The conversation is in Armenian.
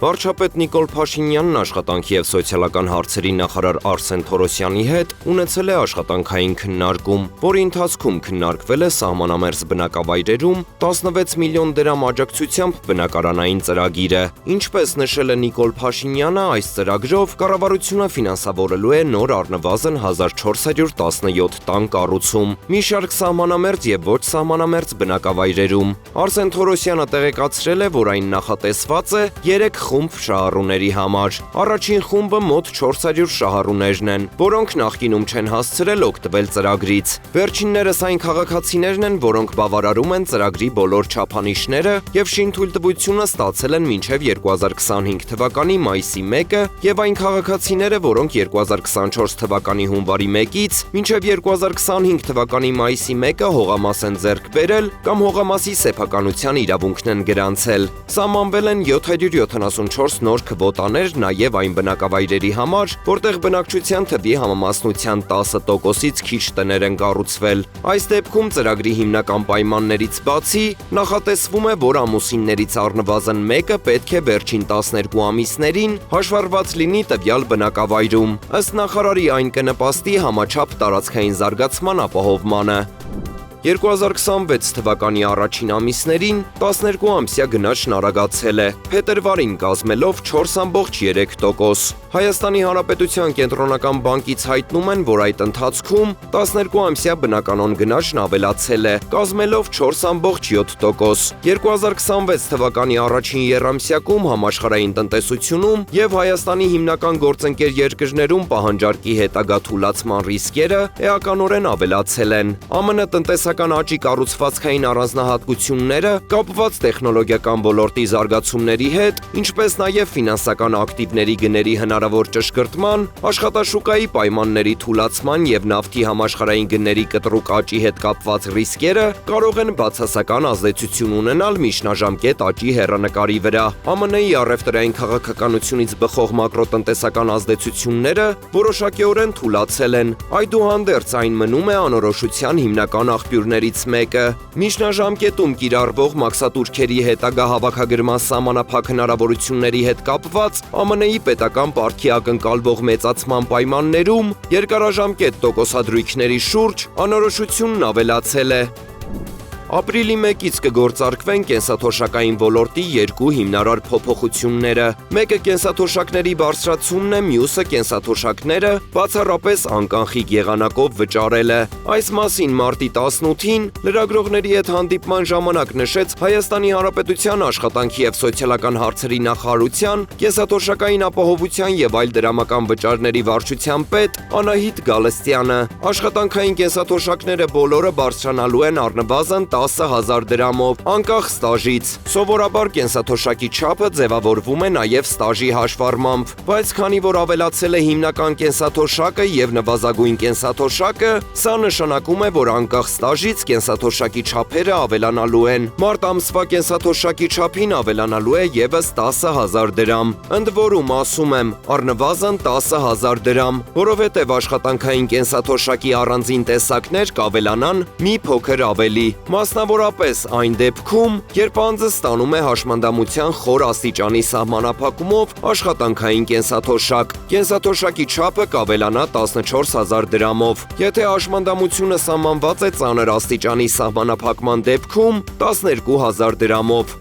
Վարչապետ Նիկոլ Փաշինյանն աշխատանքի եւ սոցիալական հարցերի նախարար Արսեն Թորոսյանի հետ ունեցել է աշխատանքային քննարկում, որի ընթացքում քննարկվել է սահմանամերձ բնակավայրերում 16 միլիոն դրամ աջակցությամբ բնակարանային ծրագիրը։ Ինչպես նշել է Նիկոլ Փաշինյանը, այս ծրագրով կառավարությունը ֆինանսավորելու է նոր առնվազն 1417 տան կառուցում, մի շարք սահմանամերձ եւ ոչ սահմանամերձ բնակավայրերում։ Արսեն Թորոսյանը տեղեկացրել է, որ այն նախատեսված է 3 խումբ շահառուների համար։ Առաջին խումբը մոտ 400 շահառուներն են, որոնք նախկինում չեն հասցրել օգտվել ծրագրից։ Վերջիններս այն քաղաքացիներն են, որոնք բավարարում են ծրագրի բոլոր չափանիշները եւ շինթույլտվությունը ստացել են մինչեւ 2025 թվականի մայիսի 1-ը եւ այն քաղաքացիները, որոնք 2024 թվականի հունվարի 1-ից մինչեւ 2025 թվականի մայիսի 1-ը հողամաս են ձեռք բերել կամ հողամասի սեփականության իրավունքն են գրանցել։ Սահմանվել են 774 նոր քվոտաներ նաև այն բնակավայրերի համար, որտեղ բնակչության թվի համամասնության 10%-ից քիչ տներ են կառուցվել։ Այս դեպքում ծրագրի հիմնական պայմաններից բացի նախատեսվում է, որ ամուսիններից առնվազն մեկը պետք է վերջին 12 ամիսներին հաշվառված լինի տվյալ բնակավայրում։ Ըստ նախարարի այն կնպաստի համաչափ տարածքային զարգացման ապահովմանը։ 2026 թվականի առաջին ամիսներին 12-ամսյա գնաճն արագացել է, փետրվարին կազմելով 4.3%։ Հայաստանի Հանրապետության կենտրոնական բանկից հայտնում են, որ այդ ընթացքում 12-ամսյա բնականոն գնաճն ավելացել է, կազմելով 4.7%։ 2026 թվականի առաջին եռամսյակում համաշխարհային տնտեսությունում եւ Հայաստանի հիմնական գործընկեր երկրներում պահանջարկի հետագա թուլացման ռիսկերը էականորեն ավելացել են։ ԱՄՆ տնտեսական աճի կառուցվածքային առանձնահատկությունները կապված տեխնոլոգիական ոլորտի զարգացումների հետ, ինչպես նաև ֆինանսական ակտիվների գների հնարավոր ճշգրտման, աշխատաշուկայի պայմանների թուլացման եւ նավթի համաշխարհային գների կտրուկ աճի հետ կապված ռիսկերը կարող են բացասական ազդեցություն ունենալ միջնաժամկետ աճի հեռանկարի վրա։ ԱՄՆ-ի առևտրային քաղաքականությունից բխող մակրոտնտեսական ազդեցությունները որոշակիորեն թուլացել են։ Այդուհանդերձ այն մնում է անորոշության հիմնական աղբյուրներից մեկը։ Միջնաժամկետում կիրառվող մաքսատուրքերի հետագա հավաքագրման սահմանափակ հնարավորությունների հետ կապված ԱՄՆ-ի պետական պարտքի ակնկալվող մեծացման պայմաններում երկարաժամկետ տոկոսադրույքների շուրջ անորոշությունն ավելացել է։ Ապրիլի 1-ից կգործարկվեն կենսաթոշակային ոլորտի երկու հիմնարար փոփոխությունները։ Մեկը կենսաթոշակների բարձրացումն է, մյուսը կենսաթոշակները բացառապես անկանխիկ եղանակով վճարելը։ Այս մասին մարտի 18-ին լրագրողների հետ հանդիպման ժամանակ նշեց Հայաստանի Հանրապետության աշխատանքի եւ սոցիալական հարցերի նախարարության կենսաթոշակային ապահովության եւ այլ դրամական վճարների վարչության պետ Անահիտ Գալստյանը։ Աշխատանքային կենսաթոշակները բոլորը բարձրանալու են առնվազն 10,000 դրամով, անկախ ստաժից։ Սովորաբար կենսաթոշակի չափը ձևավորվում է նաև ստաժի հաշվառմամբ, բայց քանի որ ավելացել է հիմնական կենսաթոշակը եւ նվազագույն կենսաթոշակը, սա նշանակում է, որ անկախ ստաժից կենսաթոշակի չափերը ավելանալու են։ Մարտ ամսվա կենսաթոշակի չափին ավելանալու է եւս 10,000 դրամ։ Ընդ որում ասում եմ, առնվազն 10,000 դրամ, որովհետեւ աշխատանքային կենսաթոշակի առանձին տեսակներ կավելանան մի փոքր ավելի։ Մասնավորապես այն դեպքում, երբ անձը ստանում է հաշմանդամության խոր աստիճանի սահմանափակումով աշխատանքային կենսաթոշակ։ Կենսաթոշակի չափը կավելանա 14,000 դրամով։ Եթե հաշմանդամությունը սահմանված է ծանր աստիճանի սահմանափակման դեպքում 12,000 դրամով։